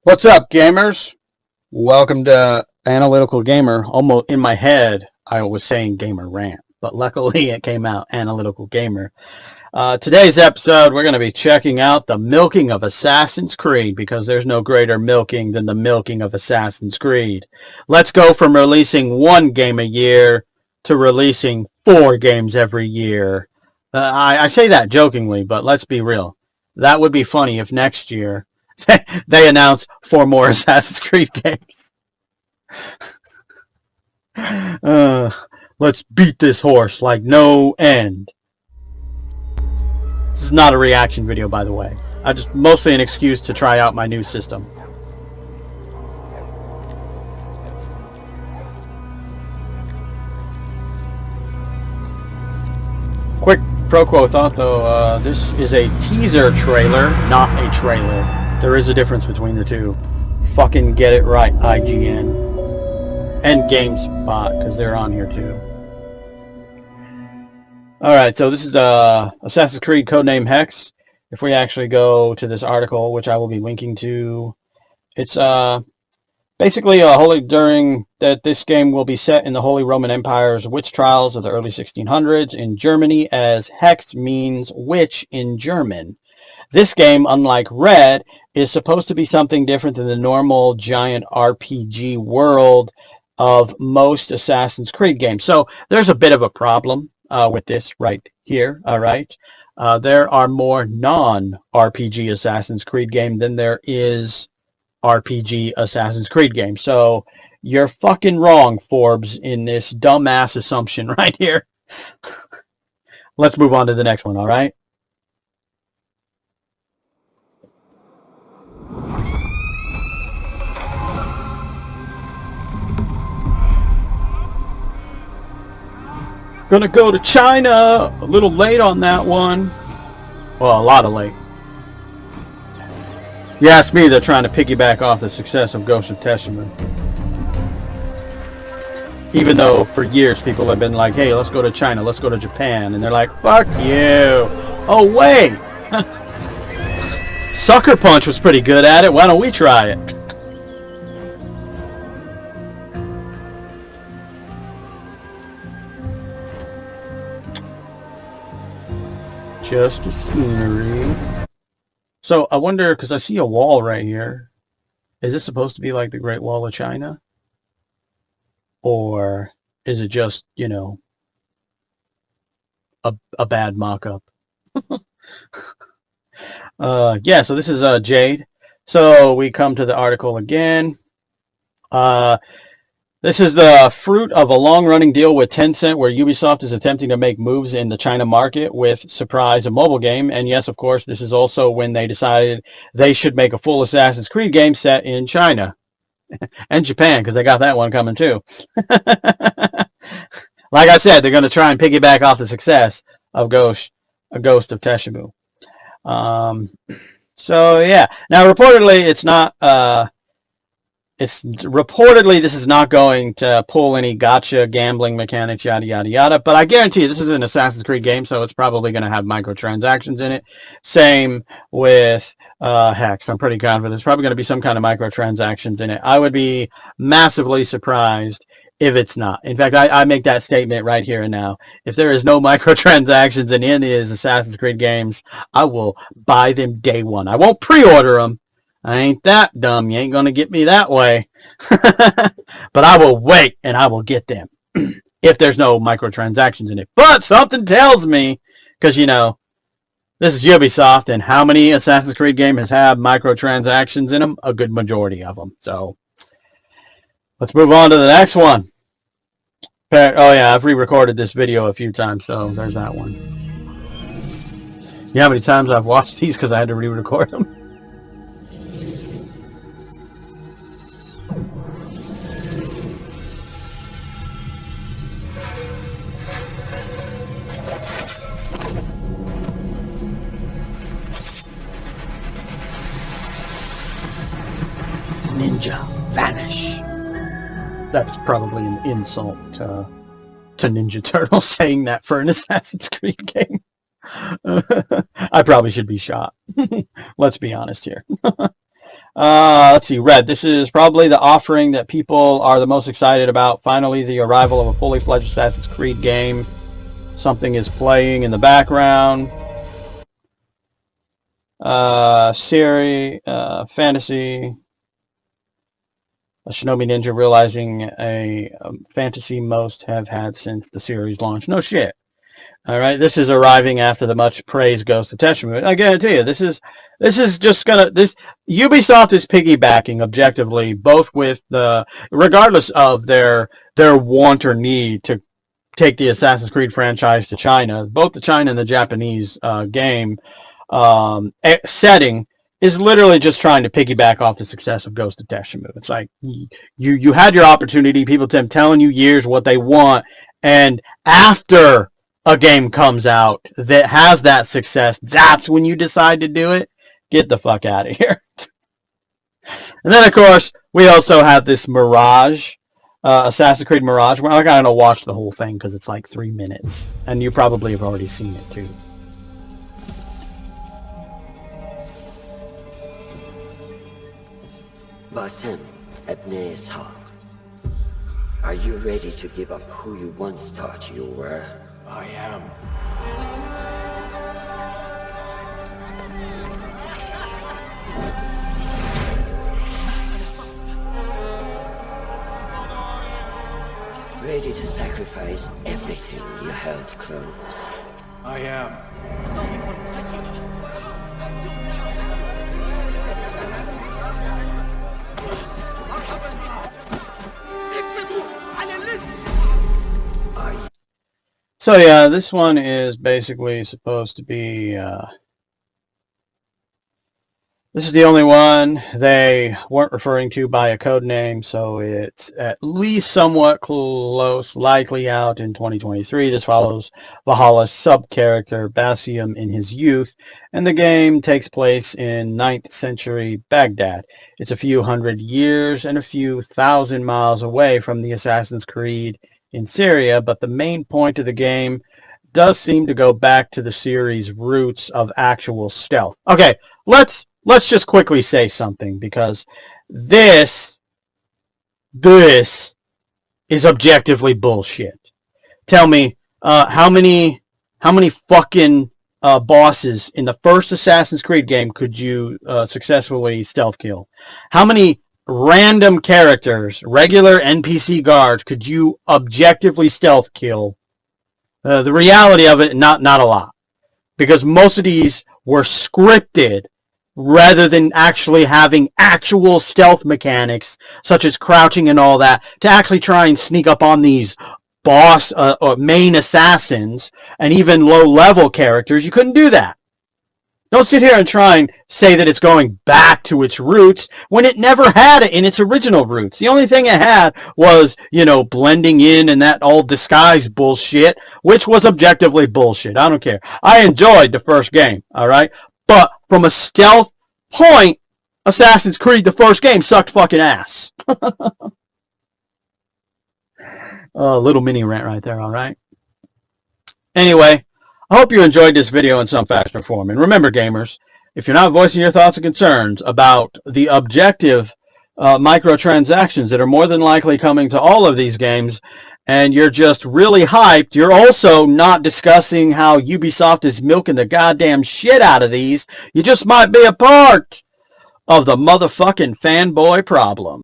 What's up, gamers? Welcome to Analytical Gamer. Almost in my head, I was saying Gamer Rant, but luckily it came out Analytical Gamer. Today's episode, we're going to be checking out the milking of Assassin's Creed, because there's no greater milking than the milking of Assassin's Creed. Let's go from releasing one game a year to releasing 4 games every year. I say that jokingly, but let's be real. That would be funny if next year they announce 4 more Assassin's Creed games. Let's beat this horse like no end. This is not a reaction video, by the way. Just mostly an excuse to try out my new system. Quick pro quo thought though, this is a teaser trailer, not a trailer. There is a difference between the two. Fucking get it right, IGN. And GameSpot, because they're on here too. Alright, so this is Assassin's Creed codename Hex. If we actually go to this article, which I will be linking to, it's basically this game will be set in the Holy Roman Empire's witch trials of the early 1600s in Germany, as Hex means witch in German. This game, unlike Red, is supposed to be something different than the normal giant RPG world of most Assassin's Creed games. So there's a bit of a problem with this right here, all right? There are more non-RPG Assassin's Creed games than there is RPG Assassin's Creed games. So you're fucking wrong, Forbes, in this dumbass assumption right here. Let's move on to the next one, all right? Gonna go to China. A little late on that one. Well, a lot of late. You ask me, they're trying to piggyback off the success of Ghost of Tsushima. Even though for years people have been like, hey, let's go to China, let's go to Japan. And they're like, fuck you. Oh, wait. Sucker Punch was pretty good at it. Why don't we try it? Just a scenery. So I wonder, because I see a wall right here. Is this supposed to be like the Great Wall of China? Or is it just, you know, a bad mock-up? Yeah, so this is Jade. So we come to the article again. This is the fruit of a long-running deal with Tencent, where Ubisoft is attempting to make moves in the China market with Surprise, a mobile game. And yes, of course, this is also when they decided they should make a full Assassin's Creed game set in China. And Japan, because they got that one coming too. Like I said, they're going to try and piggyback off the success of Ghost of Tsushima. So yeah, now reportedly it's not. Reportedly this is not going to pull any gotcha gambling mechanics, yada yada yada. But I guarantee you, this is an Assassin's Creed game, so it's probably going to have microtransactions in it. Same with Hex. I'm pretty confident there's probably going to be some kind of microtransactions in it. I would be massively surprised if it's not. In fact, I make that statement right here and now. If there is no microtransactions in any of these Assassin's Creed games, I will buy them day one. I won't pre-order them. I ain't that dumb. You ain't going to get me that way. But I will wait and I will get them if there's no microtransactions in it. But something tells me, because, you know, this is Ubisoft, and how many Assassin's Creed games have microtransactions in them? A good majority of them. So let's move on to the next one. Oh, yeah, I've re-recorded this video a few times, so there's that one. You know how many times I've watched these because I had to re-record them? Ninja, vanish. That's probably an insult to Ninja Turtle saying that for an Assassin's Creed game. I probably should be shot. Let's be honest here. Let's see, Red. This is probably the offering that people are the most excited about. Finally, the arrival of a fully fledged Assassin's Creed game. Something is playing in the background. Siri, fantasy. A Shinobi Ninja realizing a fantasy most have had since the series launch. No shit. All right, this is arriving after the much praised Ghost of Tsushima. I guarantee you, this is just gonna Ubisoft is piggybacking objectively, both with regardless of their want or need to take the Assassin's Creed franchise to China. Both the China and the Japanese game setting is literally just trying to piggyback off the success of Ghost of Tsushima. It's like you had your opportunity. People have been telling you years what they want, and after a game comes out that has that success, that's when you decide to do it. Get the fuck out of here. And then, of course, we also have this Mirage, Assassin's Creed Mirage. We're not going to watch the whole thing because it's like 3 minutes, and you probably have already seen it too. Basim, Ebne Ishaq. Are you ready to give up who you once thought you were? I am. Ready to sacrifice everything you held close? I am. So yeah, this one is basically supposed to be, this is the only one they weren't referring to by a code name, so it's at least somewhat close, likely out in 2023. This follows Valhalla's sub-character Basim in his youth, and the game takes place in 9th century Baghdad. It's a few hundred years and a few thousand miles away from the Assassin's Creed in Syria, but the main point of the game does seem to go back to the series' roots of actual stealth. Okay, let's just quickly say something, because this is objectively bullshit. Tell me, how many fucking bosses in the first Assassin's Creed game could you successfully stealth kill? How many random characters, regular NPC guards, could you objectively stealth kill? The reality of it, not a lot, because most of these were scripted rather than actually having actual stealth mechanics such as crouching and all that to actually try and sneak up on these boss or main assassins and even low-level characters. You couldn't do that. Don't sit here and try and say that it's going back to its roots when it never had it in its original roots. The only thing it had was, blending in and that all disguise bullshit, which was objectively bullshit. I don't care. I enjoyed the first game, all right? But from a stealth point, Assassin's Creed, the first game, sucked fucking ass. Little mini rant right there, all right? Anyway, I hope you enjoyed this video in some fashion or form. And remember, gamers, if you're not voicing your thoughts and concerns about the objective microtransactions that are more than likely coming to all of these games, and you're just really hyped, you're also not discussing how Ubisoft is milking the goddamn shit out of these, you just might be a part of the motherfucking fanboy problem.